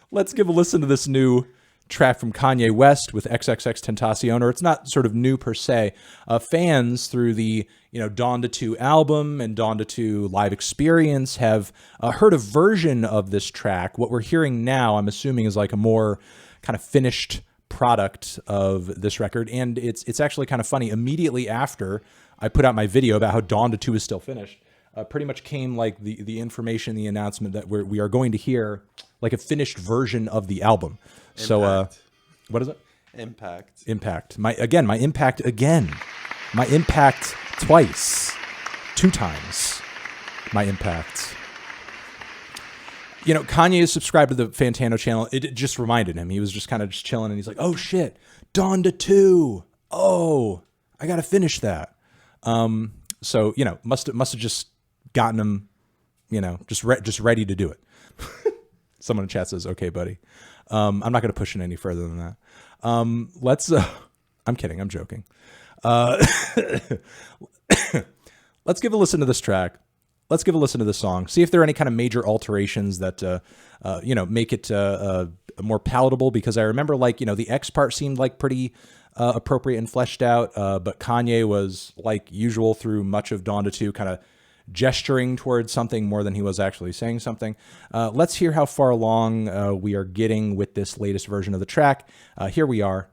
Let's give a listen to this new track from Kanye West with XXXTENTACION, or it's not sort of new per se. Fans through the Dawn to 2 album and Dawn to 2 live experience have heard a version of this track. What we're hearing now, I'm assuming, is like a more kind of finished product of this record, and it's actually kind of funny. Immediately after I put out my video about how Dawn to 2 is still finished, pretty much came like the information, the announcement that we are going to hear like a finished version of the album. Impact. So what is it? Impact. My impact again. My impact twice. 2 times. My impact. Kanye is subscribed to the Fantano channel. It just reminded him. He was just kind of just chilling, and he's like, "Oh shit, Dawn to 2. Oh, I gotta finish that." So must have just gotten him, just ready to do it. Someone in chat says, "Okay, buddy." I'm not going to push it any further than that. Let's. I'm kidding. I'm joking. Let's give a listen to this track. Let's give a listen to this song. See if there are any kind of major alterations that make it more palatable. Because I remember, the X part seemed like pretty appropriate and fleshed out, but Kanye was, like usual, through much of Dawn to 2, kind of gesturing towards something more than he was actually saying something. Let's hear how far along we are getting with this latest version of the track. Here we are,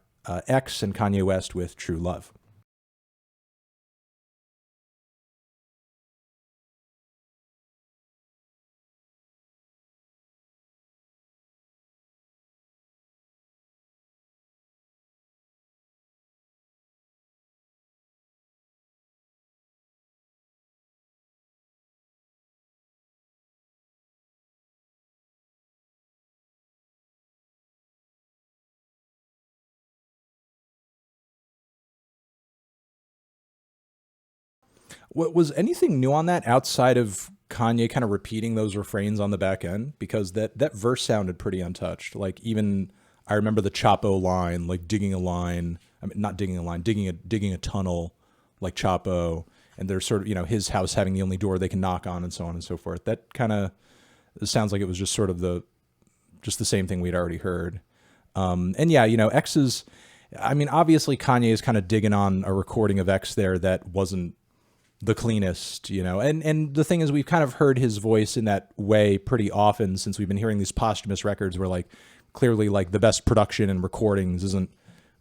X and Kanye West with True Love. Was anything new on that outside of Kanye kind of repeating those refrains on the back end? Because that verse sounded pretty untouched. Like, even I remember the Chapo line, like digging a line. I mean, not digging a line, digging a tunnel, like Chapo. And there's sort of, his house having the only door they can knock on, and so on and so forth. That kind of sounds like it was just sort of the same thing we'd already heard. And yeah, X is, I mean, obviously Kanye is kind of digging on a recording of X there that wasn't the cleanest, and the thing is, we've kind of heard his voice in that way pretty often since we've been hearing these posthumous records where, like, clearly, like, the best production and recordings isn't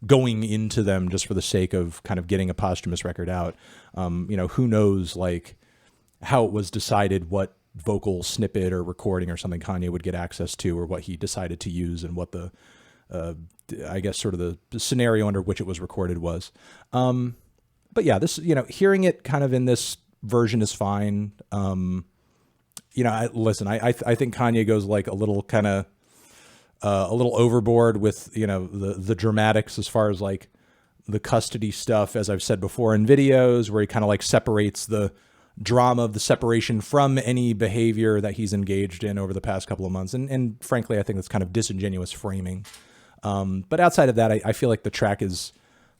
going into them just for the sake of kind of getting a posthumous record out. Who knows, like, how it was decided what vocal snippet or recording or something Kanye would get access to, or what he decided to use, and what the I guess sort of the scenario under which it was recorded was. But yeah, this, hearing it kind of in this version is fine. Listen, I think Kanye goes like a little kind of a little overboard with, the dramatics as far as like the custody stuff, as I've said before in videos, where he kind of like separates the drama of the separation from any behavior that he's engaged in over the past couple of months. And frankly, I think that's kind of disingenuous framing. But outside of that, I feel like the track is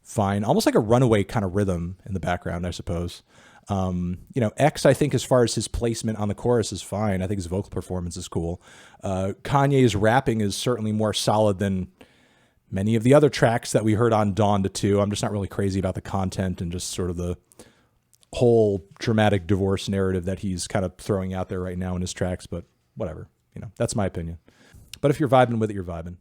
fine, almost like a runaway kind of rhythm in the background, I suppose. X, I think, as far as his placement on the chorus, is fine. I think his vocal performance is cool. Kanye's rapping is certainly more solid than many of the other tracks that we heard on Dawn to 2. I'm just not really crazy about the content and just sort of the whole dramatic divorce narrative that he's kind of throwing out there right now in his tracks, but whatever, that's my opinion. But if you're vibing with it, you're vibing.